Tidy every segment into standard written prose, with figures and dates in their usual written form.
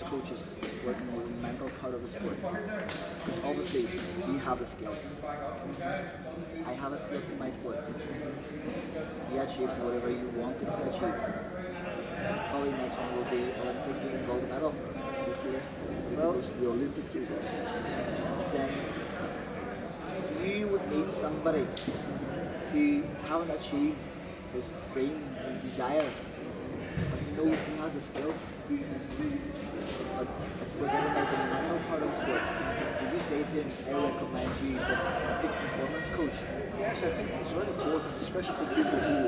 coaches working on the mental part of the sport. Because obviously, we have the skills. I have the skills in my sport. You achieved whatever you wanted to achieve. Probably next one will be Olympic game gold medal this year. Well, the Olympics is there. Then you would meet somebody who haven't achieved his dream, his desire, but you know he has the skills. But as for the mental part of the sport, did you say to him, I recommend you the peak performance coach? Yes, I think it's very important, especially for people who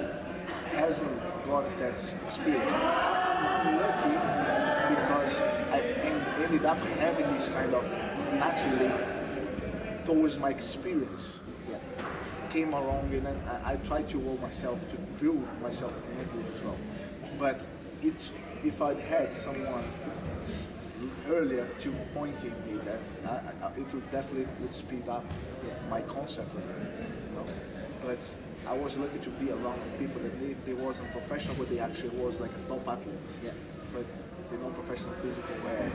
hasn't got that experience. I'm lucky because I ended up having this kind of naturally towards my experience. Yeah. Came along and then I tried to work myself, to drill myself mentally as well. But if I'd had someone earlier to pointing me that it would definitely speed up my concept of it, you know? But I was lucky to be around people that they wasn't professional, but they actually was like a top athletes. Yeah. But they're not professional physical wear.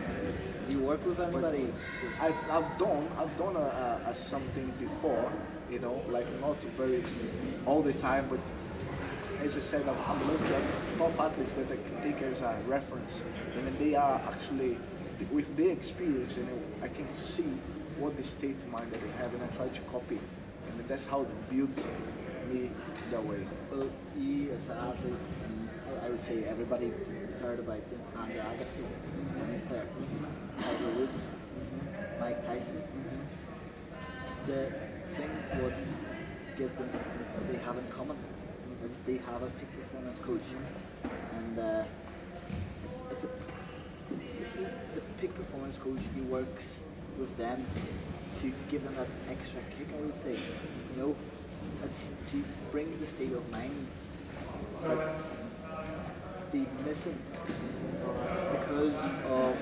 Do you work with anybody? I've done a something before, you know, like not very all the time, but as I said, I'm looking at top athletes that I can take as a reference, and then they are actually with their experience, you know, I can see what the state of mind that they have, and I try to copy, and that's how they built me that way. Well, you as an athlete, and I would say everybody heard about the ADCC, tennis player, Tiger Woods, Mike Tyson. The thing what gives them what they have in common is they have a peak performance coach, and the peak performance coach, he works with them to give them that extra kick, I would say. You know, it's to bring the state of mind that they missing because of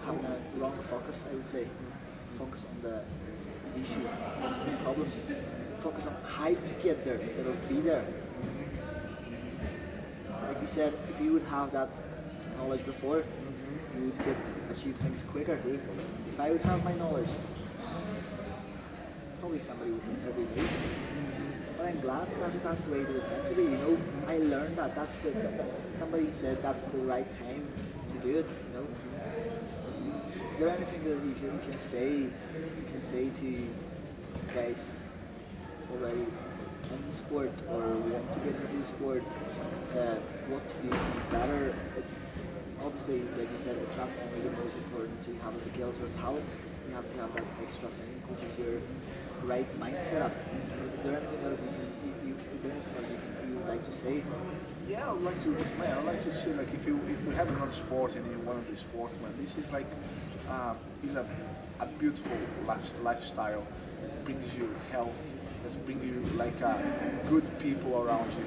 having a wrong focus, I would say. Focus on the issue, focus on the problem, focus on how to get there instead of be there. Like you said, if you would have that knowledge before, you would achieve things quicker. If I would have my knowledge, probably somebody would interview me. But I'm glad that's the way it was meant to be. You know, I learned that somebody said that's the right time to do it. You know, is there anything that you can say to guys already in the sport or want to get into the sport? What to do better? Obviously, like you said, it's not only the most important to have the skills or talent. You have to have that extra thing, which is your right mindset. Is there anything else you would like to say? Yeah, I'd like to say, like, if you have another sport and you want to be a sportsman, this is like is a beautiful lifestyle. It brings you health. It brings you like good people around you,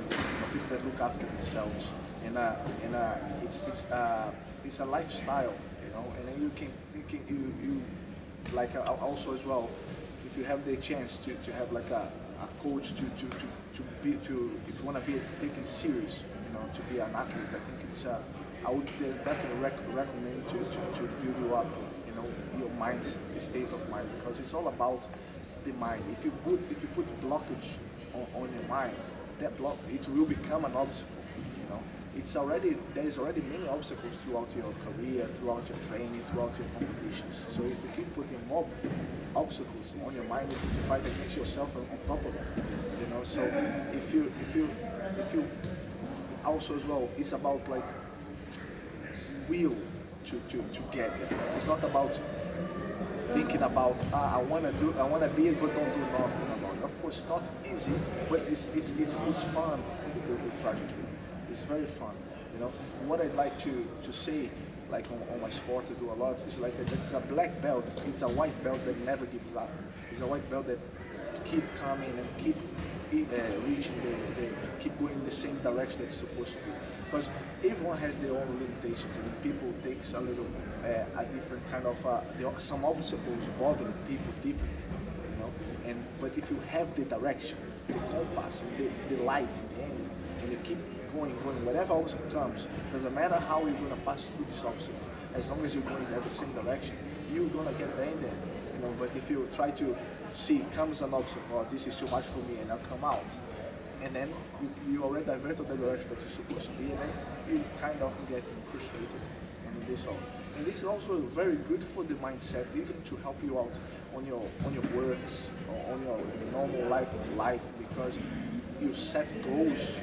people that look after themselves, and it's a lifestyle, you know. And then you like also as well, if you have the chance to have like a coach to if you want to be taken serious, you know, to be an athlete, I think it's I would definitely recommend to build you up, you know, your mind's state of mind, because it's all about the mind. If you put blockage on your mind, that it will become an obstacle, you know. There is already many obstacles throughout your career, throughout your training, throughout your competitions. So if you keep putting more obstacles on your mind, you need to fight against yourself on top of it, you know. So if you also as well, it's about like will to get there. It's not about thinking about I want to be a good, don't do nothing about it. Of course, it's not easy, but it's fun. The trajectory, it's very fun. You know what I'd like to say, like on my sport, I do a lot. Is like that's a black belt. It's a white belt that never gives up. It's a white belt that keep coming and keep reaching keep going in the same direction that it's supposed to be. Because everyone has their own limitations, and people takes a little a different kind of some obstacles bothering people differently, you know. But if you have the direction, the compass, and the light in the end, and you keep going, whatever obstacle comes, doesn't matter how you're gonna pass through this obstacle, as long as you're going in the same direction, you're gonna get there in there. You know, but if you try to see, comes an obstacle, oh, this is too much for me, and I'll come out, and then you already divert to the direction that you're supposed to be, and then you kind of get frustrated, and this all. And this is also very good for the mindset, even to help you out on your works, or on your normal life, because you set goals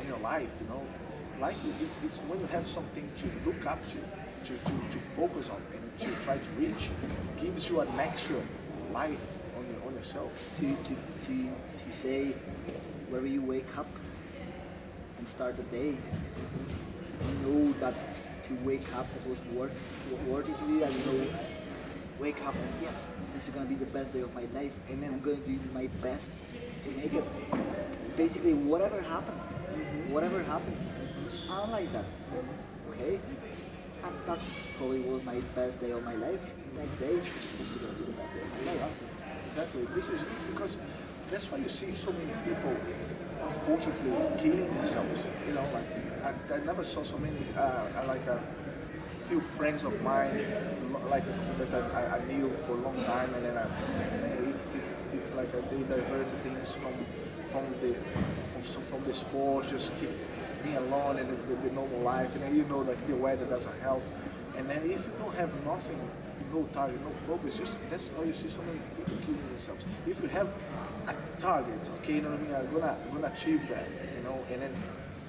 on your life. You know, life it's when you have something to look up to focus on and to try to reach, gives you an extra life on yourself. To say, wherever you wake up and start the day, you know that to wake up it was worthy to you, and you know, wake up and yes, this is gonna be the best day of my life, and then I'm gonna do my best to make it. Basically, whatever happened, just analyze that. Okay, and that probably was my best day of my life. Next day, this is gonna be the best day of my life. Exactly. This is because that's why you see so many people, unfortunately, killing themselves. You know, like I never saw so many. Like a few friends of mine, like that I knew for a long time, and then it's like they divert things from the sport, just keep being alone and the normal life, and then you know like the weather doesn't help, and then if you don't have nothing, no target, no focus, just that's how you see so many people killing themselves. If you have a target, okay, you know what I mean, I'm gonna achieve that, you know, and then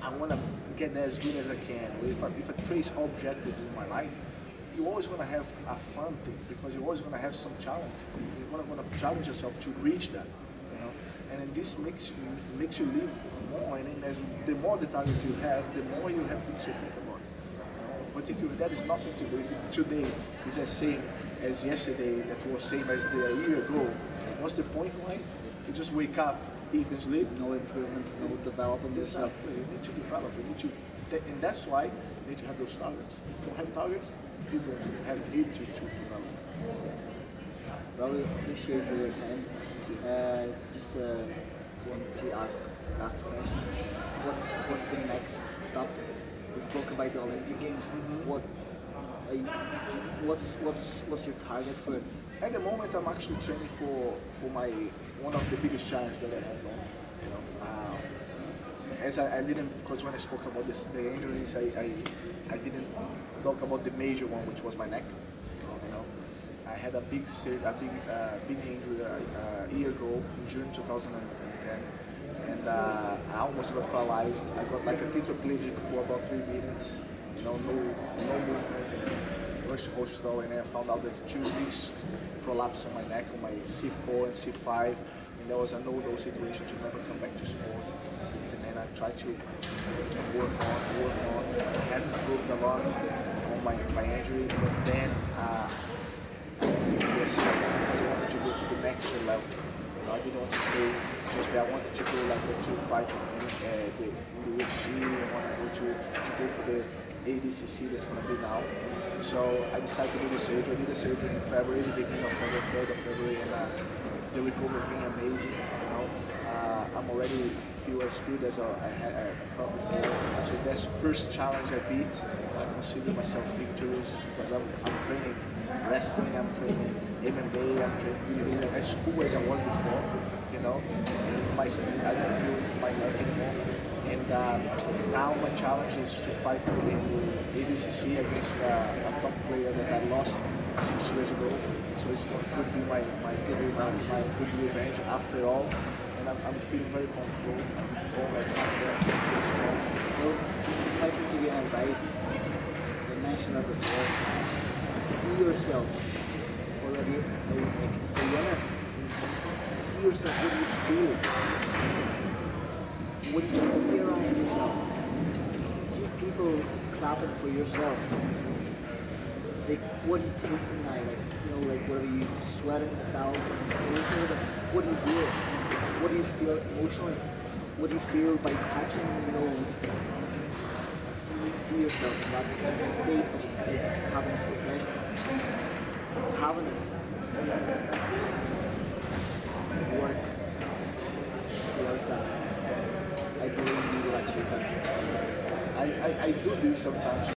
I wanna get there as good as I can. If I trace objectives in my life, you're always gonna have a fun thing, because you're always gonna have some challenge. You're gonna challenge yourself to reach that, you know, and then this makes you live more, and then the more the target you have, the more you have things to think about. But if there is nothing to do, if today is the same as yesterday, that was same as a year ago, what's the point, right? You just wake up, eat and sleep. No improvements, no development yourself. You need to develop, and that's why you need to have those targets. If you don't have targets, you don't have need to develop. Really appreciate your time. Just want to ask last question. What's the next step? We spoke about the Olympic Games. What's your target for it? At the moment, I'm actually training for one of the biggest challenges that I have done. You know, as I didn't, because when I spoke about the injuries, I didn't talk about the major one, which was my neck. You know, I had a big injury a year ago in June 2010. And I almost got paralyzed. I got like a tetraplegic for about 3 minutes, you know, no movement, and rushed to hospital, and then I found out that 2 weeks prolapse on my neck, on my C4 and C5, and there was a no-no situation to never come back to sport. And then I tried to work on. I have improved a lot on my injury, but then because I wanted to go to the next level. I didn't want to stay just there. I wanted to go like to fight in the UFC. I wanted to go for the ADCC that's going to be now. So I decided to do the surgery. I did the surgery in February, the beginning of February, 3rd of February, and the recovery has been amazing. You know, I'm already feel as good as I thought before. So that's the first challenge I beat. I consider myself victorious because I'm training wrestling, I'm training MMA, I'm training as cool as I was before, you know. I don't feel my neck anymore. And now my challenge is to fight in the ADCC against a top player that I lost 6 years ago. So it could be my good revenge after all. And I'm feeling very comfortable. I'm very confident, very strong. Well, if I could give you advice, I mentioned that before, see yourself already as a winner. See yourself what you feel. When you see around yourself, see people clapping for yourself. Like what it takes in life, like you know, like whatever you sweat and sound, what do you do? What do you feel emotionally? What do you feel by touching, you know, see yourself in that state of like, having possession, having it, work towards that. I doing jiu-jitsu. I do this sometimes.